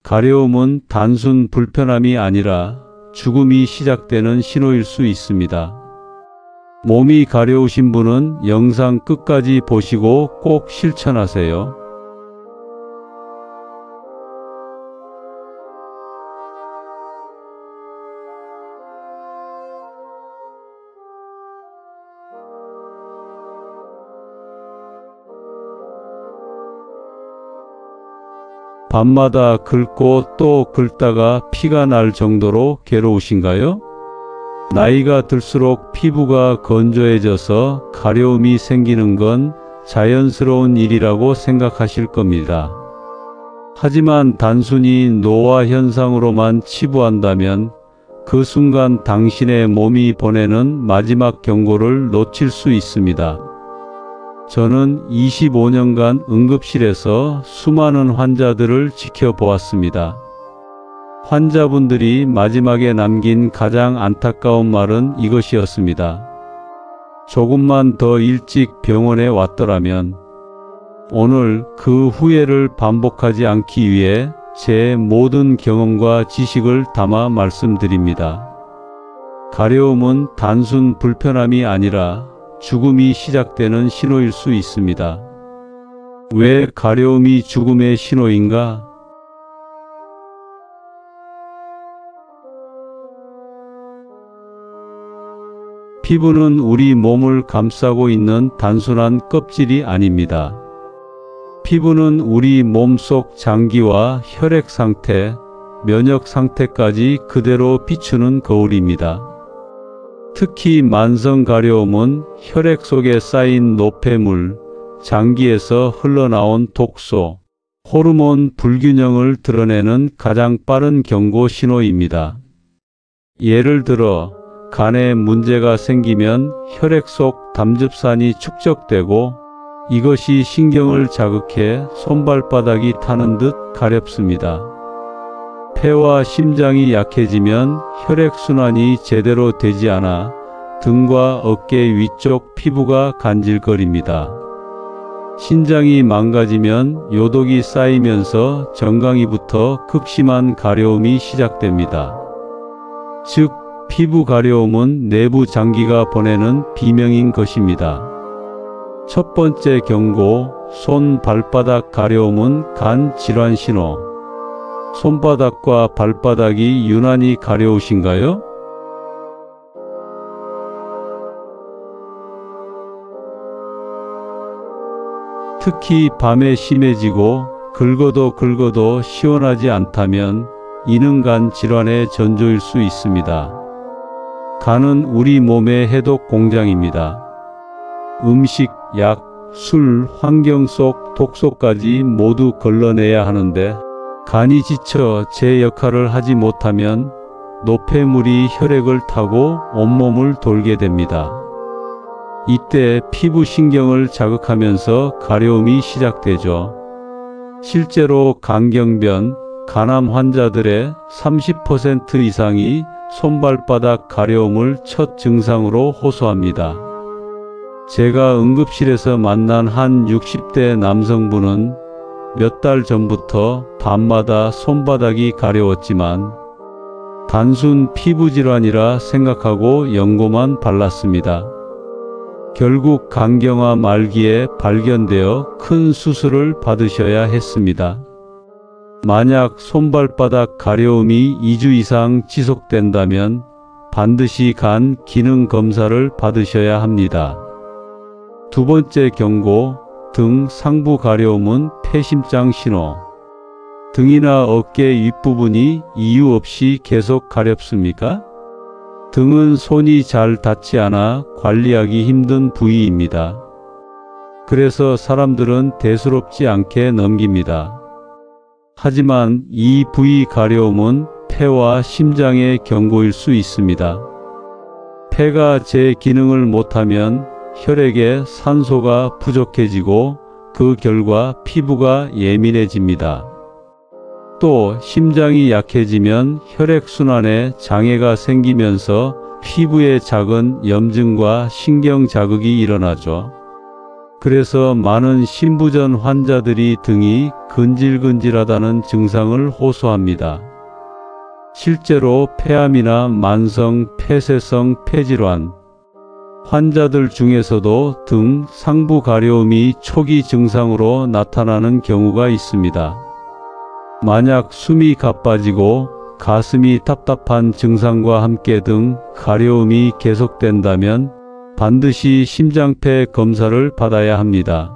가려움은 단순 불편함이 아니라 죽음이 시작되는 신호일 수 있습니다. 몸이 가려우신 분은 영상 끝까지 보시고 꼭 실천하세요. 밤마다 긁고 또 긁다가 피가 날 정도로 괴로우신가요? 나이가 들수록 피부가 건조해져서 가려움이 생기는 건 자연스러운 일이라고 생각하실 겁니다. 하지만 단순히 노화 현상으로만 치부한다면 그 순간 당신의 몸이 보내는 마지막 경고를 놓칠 수 있습니다. 저는 25년간 응급실에서 수많은 환자들을 지켜보았습니다. 환자분들이 마지막에 남긴 가장 안타까운 말은 이것이었습니다. 조금만 더 일찍 병원에 왔더라면. 오늘 그 후회를 반복하지 않기 위해 제 모든 경험과 지식을 담아 말씀드립니다. 가려움은 단순 불편함이 아니라 죽음이 시작되는 신호일 수 있습니다. 왜 가려움이 죽음의 신호인가? 피부는 우리 몸을 감싸고 있는 단순한 껍질이 아닙니다. 피부는 우리 몸속 장기와 혈액 상태, 면역 상태까지 그대로 비추는 거울입니다. 특히 만성 가려움은 혈액 속에 쌓인 노폐물, 장기에서 흘러나온 독소, 호르몬 불균형을 드러내는 가장 빠른 경고 신호입니다. 예를 들어 간에 문제가 생기면 혈액 속 담즙산이 축적되고 이것이 신경을 자극해 손발바닥이 타는 듯 가렵습니다. 폐와 심장이 약해지면 혈액순환이 제대로 되지 않아 등과 어깨 위쪽 피부가 간질거립니다. 신장이 망가지면 요독이 쌓이면서 정강이부터 극심한 가려움이 시작됩니다. 즉, 피부 가려움은 내부 장기가 보내는 비명인 것입니다. 첫 번째 경고, 손, 발바닥 가려움은 간 질환 신호. 손바닥과 발바닥이 유난히 가려우신가요? 특히 밤에 심해지고 긁어도 시원하지 않다면 이는 간 질환의 전조일 수 있습니다. 간은 우리 몸의 해독 공장입니다. 음식, 약, 술, 환경 속 독소까지 모두 걸러내야 하는데 간이 지쳐 제 역할을 하지 못하면 노폐물이 혈액을 타고 온몸을 돌게 됩니다. 이때 피부 신경을 자극하면서 가려움이 시작되죠. 실제로 간경변, 간암 환자들의 30% 이상이 손발바닥 가려움을 첫 증상으로 호소합니다. 제가 응급실에서 만난 한 60대 남성분은 몇 달 전부터 밤마다 손바닥이 가려웠지만 단순 피부질환이라 생각하고 연고만 발랐습니다. 결국 간경화 말기에 발견되어 큰 수술을 받으셔야 했습니다. 만약 손발바닥 가려움이 2주 이상 지속된다면 반드시 간 기능 검사를 받으셔야 합니다. 두 번째 경고, 등 상부 가려움은 폐심장 신호. 등이나 어깨 윗부분이 이유 없이 계속 가렵습니까? 등은 손이 잘 닿지 않아 관리하기 힘든 부위입니다. 그래서 사람들은 대수롭지 않게 넘깁니다. 하지만 이 부위 가려움은 폐와 심장의 경고일 수 있습니다. 폐가 제 기능을 못하면 혈액에 산소가 부족해지고 그 결과 피부가 예민해집니다. 또 심장이 약해지면 혈액순환에 장애가 생기면서 피부에 작은 염증과 신경 자극이 일어나죠. 그래서 많은 신부전 환자들이 등이 근질근질하다는 증상을 호소합니다. 실제로 폐암이나 만성 폐쇄성 폐질환 환자들 중에서도 등 상부 가려움이 초기 증상으로 나타나는 경우가 있습니다. 만약 숨이 가빠지고 가슴이 답답한 증상과 함께 등 가려움이 계속된다면 반드시 심장폐 검사를 받아야 합니다.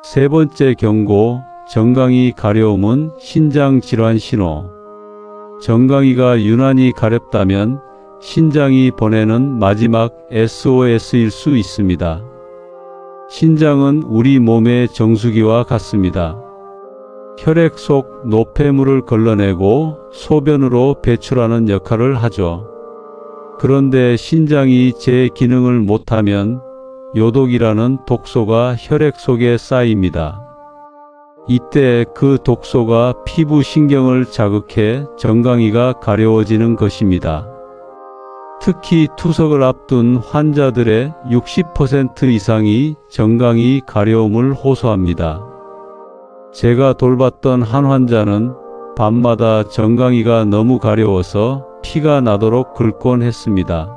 세 번째 경고, 정강이 가려움은 신장 질환 신호. 정강이가 유난히 가렵다면 신장이 보내는 마지막 SOS일 수 있습니다. 신장은 우리 몸의 정수기와 같습니다. 혈액 속 노폐물을 걸러내고 소변으로 배출하는 역할을 하죠. 그런데 신장이 제 기능을 못하면 요독이라는 독소가 혈액 속에 쌓입니다. 이때 그 독소가 피부 신경을 자극해 정강이가 가려워지는 것입니다. 특히 투석을 앞둔 환자들의 60% 이상이 정강이 가려움을 호소합니다. 제가 돌봤던 한 환자는 밤마다 정강이가 너무 가려워서 피가 나도록 긁곤 했습니다.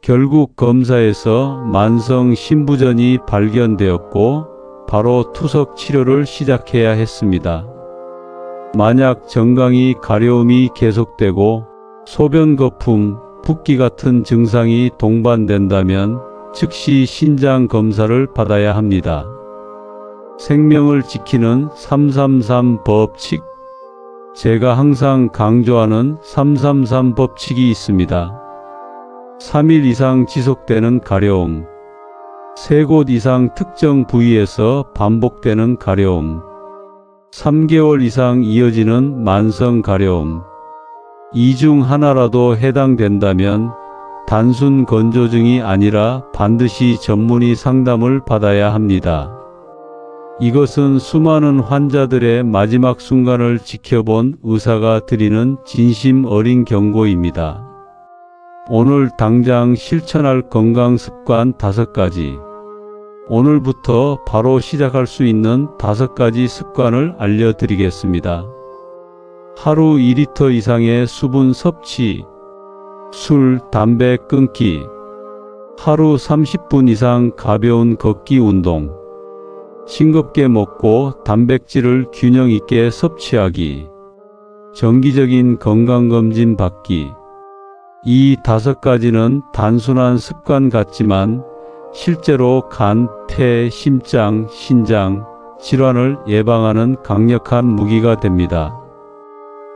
결국 검사에서 만성 신부전이 발견되었고 바로 투석 치료를 시작해야 했습니다. 만약 정강이 가려움이 계속되고 소변 거품, 붓기 같은 증상이 동반된다면 즉시 신장 검사를 받아야 합니다. 생명을 지키는 333 법칙. 제가 항상 강조하는 333 법칙이 있습니다. 3일 이상 지속되는 가려움, 3곳 이상 특정 부위에서 반복되는 가려움, 3개월 이상 이어지는 만성 가려움, 이 중 하나라도 해당된다면 단순 건조증이 아니라 반드시 전문의 상담을 받아야 합니다. 이것은 수많은 환자들의 마지막 순간을 지켜본 의사가 드리는 진심 어린 경고입니다. 오늘 당장 실천할 건강습관 5가지. 오늘부터 바로 시작할 수 있는 5가지 습관을 알려드리겠습니다. 하루 2리터 이상의 수분 섭취, 술, 담배 끊기, 하루 30분 이상 가벼운 걷기 운동, 싱겁게 먹고 단백질을 균형 있게 섭취하기, 정기적인 건강검진 받기. 이 5가지는 단순한 습관 같지만 실제로 간, 폐, 심장, 신장 질환을 예방하는 강력한 무기가 됩니다.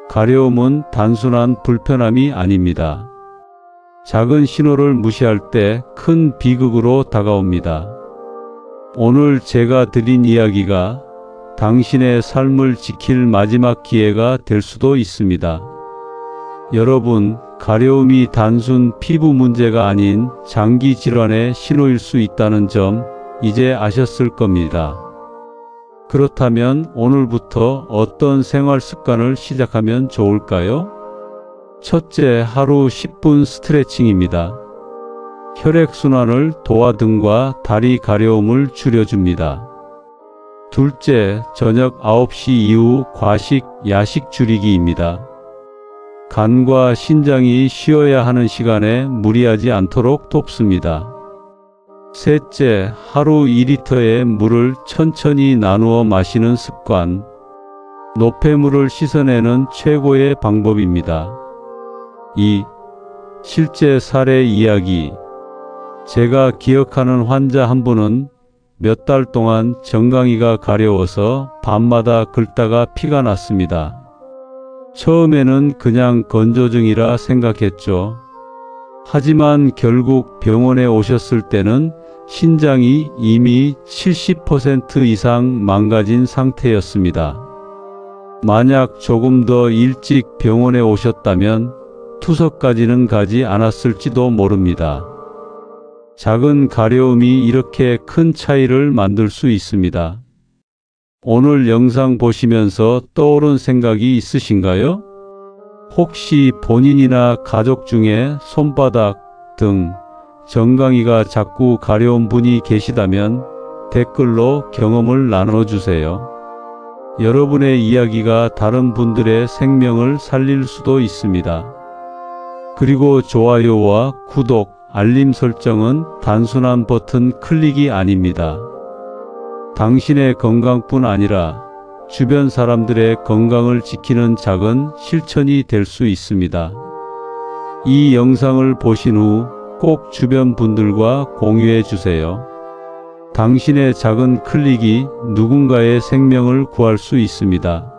가려움은 단순한 불편함이 아닙니다. 작은 신호를 무시할 때 큰 비극으로 다가옵니다. 오늘 제가 드린 이야기가 당신의 삶을 지킬 마지막 기회가 될 수도 있습니다. 여러분, 가려움이 단순 피부 문제가 아닌 장기 질환의 신호일 수 있다는 점 이제 아셨을 겁니다. 그렇다면 오늘부터 어떤 생활 습관을 시작하면 좋을까요? 첫째, 하루 10분 스트레칭입니다. 혈액순환을 도와 등과 다리 가려움을 줄여줍니다. 둘째, 저녁 9시 이후 과식, 야식 줄이기입니다. 간과 신장이 쉬어야 하는 시간에 무리하지 않도록 돕습니다. 셋째, 하루 2리터의 물을 천천히 나누어 마시는 습관. 노폐물을 씻어내는 최고의 방법입니다. 2. 실제 사례 이야기. 제가 기억하는 환자 한 분은 몇 달 동안 정강이가 가려워서 밤마다 긁다가 피가 났습니다. 처음에는 그냥 건조증이라 생각했죠. 하지만 결국 병원에 오셨을 때는 신장이 이미 70% 이상 망가진 상태였습니다. 만약 조금 더 일찍 병원에 오셨다면 투석까지는 가지 않았을지도 모릅니다. 작은 가려움이 이렇게 큰 차이를 만들 수 있습니다. 오늘 영상 보시면서 떠오른 생각이 있으신가요? 혹시 본인이나 가족 중에 손바닥 등 정강이가 자꾸 가려운 분이 계시다면 댓글로 경험을 나눠주세요. 여러분의 이야기가 다른 분들의 생명을 살릴 수도 있습니다. 그리고 좋아요와 구독, 알림 설정은 단순한 버튼 클릭이 아닙니다. 당신의 건강뿐 아니라 주변 사람들의 건강을 지키는 작은 실천이 될 수 있습니다. 이 영상을 보신 후 꼭 주변 분들과 공유해 주세요. 당신의 작은 클릭이 누군가의 생명을 구할 수 있습니다.